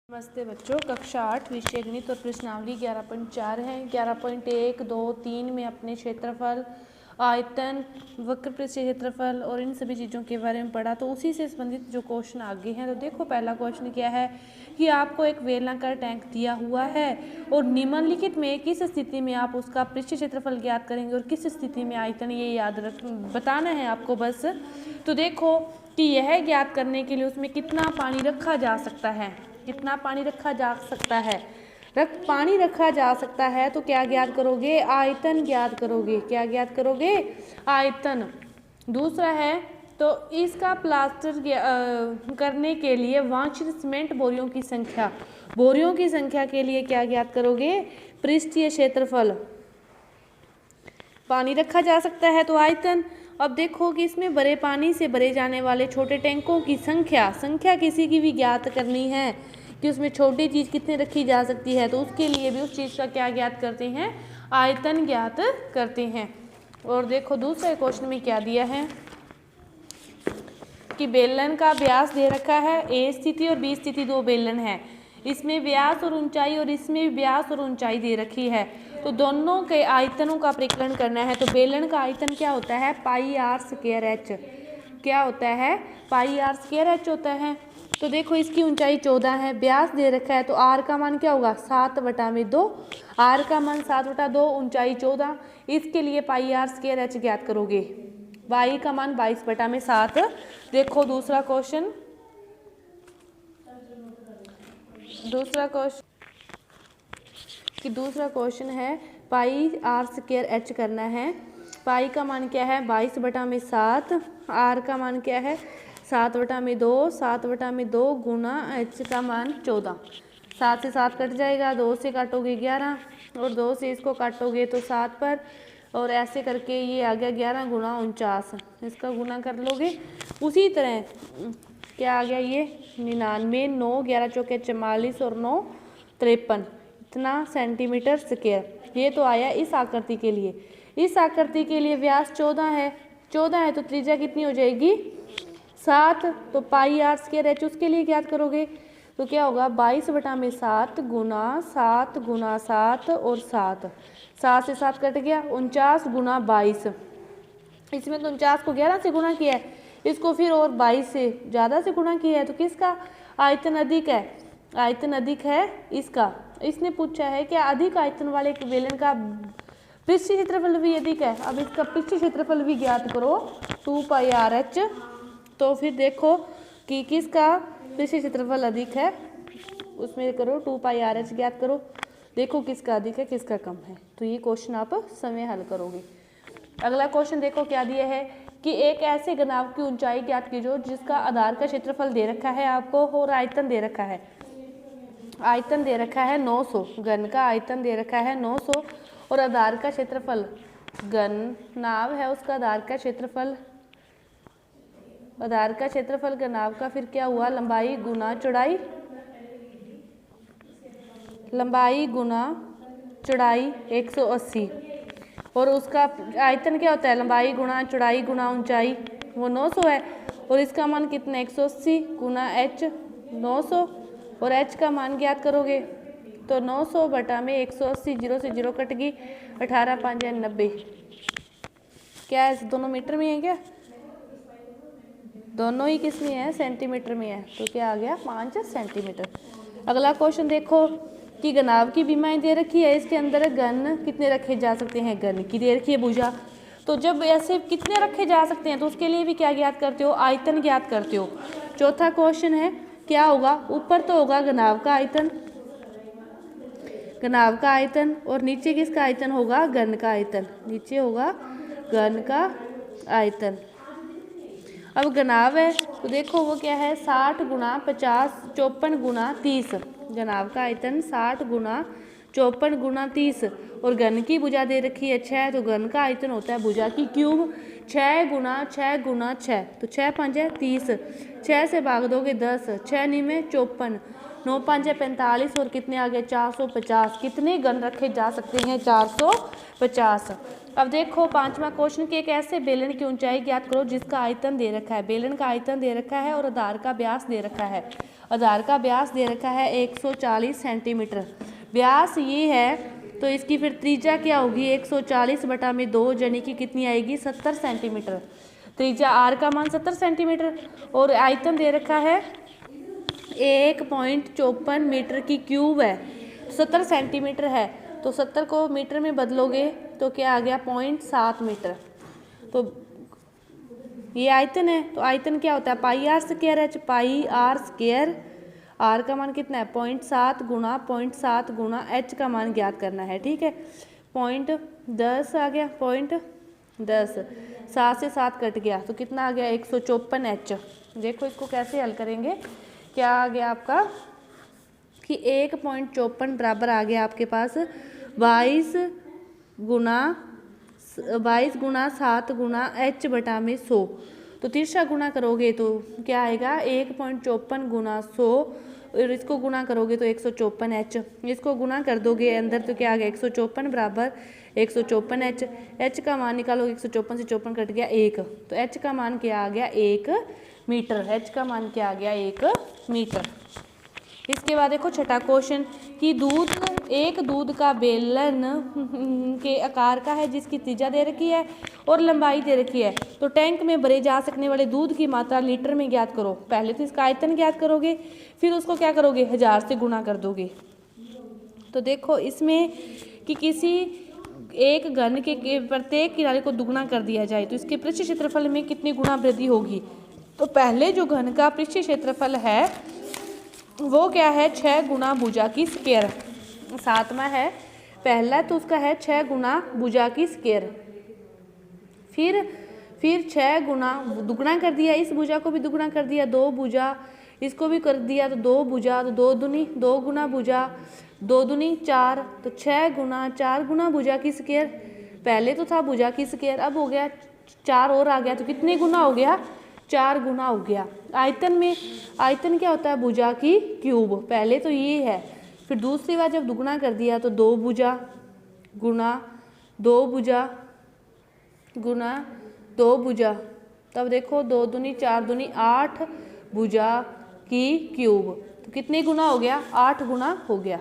नमस्ते बच्चों, कक्षा 8 विषय गणित और प्रश्नावली 11.4 है। 11.1, 2, 3 में अपने क्षेत्रफल, आयतन, वक्र पृष्ठ क्षेत्रफल और इन सभी चीज़ों के बारे में पढ़ा। तो उसी से संबंधित जो क्वेश्चन आगे हैं, तो देखो पहला क्वेश्चन क्या है कि आपको एक बेलनाकार टैंक दिया हुआ है और निम्नलिखित में किस स्थिति में आप उसका पृष्ठ क्षेत्रफल ज्ञात करेंगे और किस स्थिति में आयतन, ये याद बताना है आपको बस। तो देखो कि यह ज्ञात करने के लिए उसमें कितना पानी रखा जा सकता है, कितना पानी रखा जा सकता है, पानी रखा जा सकता है। तो क्या ज्ञात करोगे? आयतन ज्ञात करोगे। क्या ज्ञात करोगे? आयतन। दूसरा है तो इसका प्लास्टर करने के लिए वांछित सीमेंट बोरियों की संख्या, बोरियों की संख्या के लिए क्या ज्ञात करोगे? पृष्ठीय क्षेत्रफल। पानी रखा जा सकता है तो आयतन। अब देखो कि इसमें बड़े पानी से भरे जाने वाले छोटे टैंकों की संख्या किसी की भी ज्ञात करनी है कि उसमें छोटी चीज़ कितनी रखी जा सकती है, तो उसके लिए भी उस चीज़ का क्या ज्ञात करते हैं? आयतन ज्ञात करते हैं। और देखो दूसरे क्वेश्चन में क्या दिया है कि बेलन का व्यास दे रखा है, ए स्थिति और बी स्थिति दो बेलन है, इसमें व्यास और ऊंचाई और इसमें व्यास और ऊंचाई दे रखी है, तो दोनों के आयतनों का परिकलन करना है। तो बेलन का आयतन क्या होता है? Pi r square H. क्या होता है? पाई आर स्क्वायर एच होता है। तो देखो इसकी ऊंचाई 14 है, व्यास दे रखा है, तो आर का मान क्या होगा? 7/2। आर का मान 7/2, ऊंचाई 14। इसके लिए पाई आर स्क्वायर एच ज्ञात करोगे। वाई का मान 22/7। देखो दूसरा क्वेश्चन, दूसरा क्वेश्चन है पाई आर स्क्वायर एच करना है। पाई का मान क्या है? 22/7। आर का मान क्या है? 7/2। 7/2 गुना एच का मान 14। 7 से 7 कट जाएगा, 2 से काटोगे 11 और 2 से इसको काटोगे तो 7 पर, और ऐसे करके ये आ गया 11 गुना 49। इसका गुना कर लोगे। उसी तरह क्या आ गया? ये 99, 9 11 चौके 44 और 9 53, इतना सेंटीमीटर स्क्वायर। ये तो आया इस आकृति के लिए। इस आकृति के लिए व्यास 14 है, 14 है तो त्रिज्या कितनी हो जाएगी? 7। तो पाई आर स्क्वायर एच उसके लिए ज्ञात करोगे तो क्या होगा? 22/7 गुना 7 गुना 7 और 7, 7 से 7 कट गया, 49 गुना 22। इसमें तो 49 को 11 से गुना किया है, इसको फिर और 22 से ज़्यादा से गुणा किया है, तो किसका आयतन अधिक है? आयतन अधिक है इसका। इसने पूछा है क्या अधिक आयतन वाले बेलन का पृष्ठ क्षेत्रफल भी अधिक है। अब इसका पृष्ठ क्षेत्रफल भी ज्ञात करो, 2πr(h). तो फिर देखो कि किसका पृष्ठ क्षेत्रफल अधिक है, उसमें करो 2πr(h) ज्ञात करो। देखो किसका अधिक है किसका कम है, तो ये क्वेश्चन आप समय हल करोगे। अगला क्वेश्चन देखो क्या दिया है कि एक ऐसे घनाभ की ऊंचाई ज्ञात कीजिए जिसका आधार का क्षेत्रफल दे रखा है आपको और आयतन दे रखा है। आयतन दे रखा है 900, घन का आयतन दे रखा है 900 और आधार का क्षेत्रफल, घनाभ है उसका आधार का क्षेत्रफल, आधार का क्षेत्रफल घनाभ का फिर क्या हुआ? लंबाई गुना चौड़ाई, लंबाई गुना चौड़ाई 180, और उसका आयतन क्या होता है? लंबाई गुना चौड़ाई गुना ऊंचाई, वो 900 है, और इसका मान कितना? 180 गुना h 900, और h का मान ज्ञात करोगे तो 900 बटा में 180, 0 से 0 कट गई, 18 5 90। क्या है? दोनों मीटर में है क्या? दोनों ही किस में है? सेंटीमीटर में है, तो क्या आ गया? 5 सेंटीमीटर। अगला क्वेश्चन देखो कि घनाभ की विमाएं दे रखी है, इसके अंदर घन कितने रखे जा सकते हैं? घन की दे रखी है भुजा। तो जब ऐसे कितने रखे जा सकते हैं तो उसके लिए भी क्या ज्ञात करते हो? आयतन ज्ञात करते हो। चौथा क्वेश्चन है क्या होगा? ऊपर तो होगा घनाभ का आयतन, घनाभ का आयतन, और नीचे किसका आयतन होगा? घन का आयतन। नीचे होगा घन का आयतन। अब घनाभ है तो देखो वो क्या है? 60 गुना 50, 54 गुना 30। घनाभ का आयतन 60 गुना 54 गुना 30, और घन की भुजा दे रखी है 6, तो घन का आयतन होता है भुजा की क्यूब, 6 गुना 6 गुना 6, तो 6 5 30, 6 से भाग दोगे 10, 6 9 में 54, 9 5 45 और कितने आ गए 450। कितने घन रखे जा सकते हैं 450। अब देखो पांचवा क्वेश्चन कि एक ऐसे बेलन की ऊंचाई ज्ञात करो जिसका आयतन दे रखा है। बेलन का आयतन दे रखा है और आधार का व्यास दे रखा है। आधार का व्यास दे रखा है 140 सेंटीमीटर। व्यास ये है तो इसकी फिर त्रिज्या क्या होगी 140/2 यानी कि कितनी आएगी 70 सेंटीमीटर। त्रिज्या आर का मान 70 सेंटीमीटर और आयतन दे रखा है 1.54 मीटर की क्यूब है। 70 सेंटीमीटर है तो 70 को मीटर में बदलोगे तो क्या आ गया 0.7 मीटर। तो ये आयतन है तो आयतन क्या होता है pi r square h. Pi r square r का मान कितना है 0.7 गुणा 0.7 गुणा एच का मान ज्ञात करना है। ठीक है 0.10 आ गया 0.10। 7 से 7 कट गया तो कितना आ गया 154 एच। देखो इसको कैसे हल करेंगे। क्या आ गया आपका कि 1.54 बराबर आ गया आपके पास 22 गुणा 7 गुणा एच बटा में 100। तो तिरछा गुणा करोगे तो क्या आएगा 1.54 गुणा 100 और इसको गुणा करोगे तो 154 एच। इसको गुणा कर दोगे अंदर तो क्या आ गया 154 बराबर 154 एच। एच का मान निकालोगे 154 से 54 कट गया 1 तो एच का मान क्या आ गया 1 मीटर। एच का मान क्या आ गया 1 मीटर। इसके बाद देखो छठा क्वेश्चन कि एक दूध का बेलन के आकार का है जिसकी त्रिज्या दे रखी है और लंबाई दे रखी है। तो टैंक में भरे जा सकने वाले दूध की मात्रा लीटर में ज्ञात करो। पहले तो इसका आयतन ज्ञात करोगे फिर उसको क्या करोगे 1000 से गुणा कर दोगे। तो देखो इसमें कि किसी एक घन के प्रत्येक किनारे को दुगुना कर दिया जाए तो इसके पृष्ठ क्षेत्रफल में कितनी गुना वृद्धि होगी। तो पहले जो घन का पृष्ठ क्षेत्रफल है वो क्या है 6 गुना भुजा की स्क्वायर। सातवां है पहला तो उसका है 6 गुना भुजा की स्क्वायर। फिर 6 गुना दुगुना कर दिया इस भुजा को भी दुगुना कर दिया 2 भुजा इसको भी कर दिया तो 2 भुजा तो 2 दूनी 2 गुना भुजा 2 दूनी 4 तो 6 गुना 4 गुना भुजा की स्क्वायर। पहले तो था भुजा की स्क्वायर अब हो गया 4 और आ गया तो कितने गुना हो गया 4 गुना हो गया। आयतन क्या होता है भुजा की क्यूब। पहले तो ये है फिर दूसरी बार जब दुगुना कर दिया तो 2 भुजा गुना 2 भुजा गुना 2 भुजा तब देखो 2 दूनी 4 दूनी 8 भुजा की क्यूब। तो कितने गुना हो गया 8 गुना हो गया।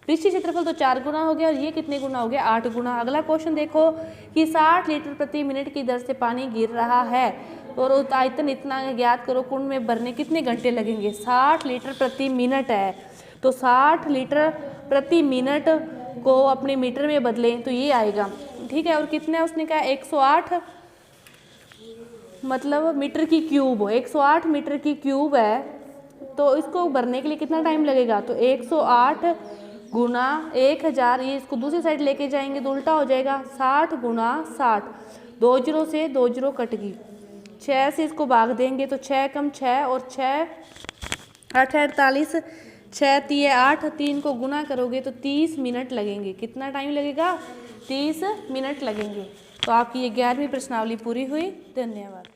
पृष्ठीय क्षेत्रफल तो 4 गुना हो गया और ये कितने गुना हो गया 8 गुना। अगला क्वेश्चन देखो कि 60 लीटर प्रति मिनट की दर से पानी गिर रहा है और आयतन इतना ज्ञात करो कुंड में भरने कितने घंटे लगेंगे। 60 लीटर प्रति मिनट है तो 60 लीटर प्रति मिनट को अपने मीटर में बदलें तो ये आएगा। ठीक है और कितना है उसने कहा 108 मतलब मीटर की क्यूब 108 मीटर की क्यूब है। तो इसको भरने के लिए कितना टाइम लगेगा तो 108 गुना 1000 ये इसको दूसरी साइड लेके जाएंगे तो उल्टा हो जाएगा 60 गुना 60 2 जीरो से 2 जीरो कट गई 6 से इसको भाग देंगे तो 6 कम 6 और 6 8 48 6 3 8 3 को गुना करोगे तो 30 मिनट लगेंगे। कितना टाइम लगेगा 30 मिनट लगेंगे। तो आपकी ये 11वीं प्रश्नावली पूरी हुई। धन्यवाद।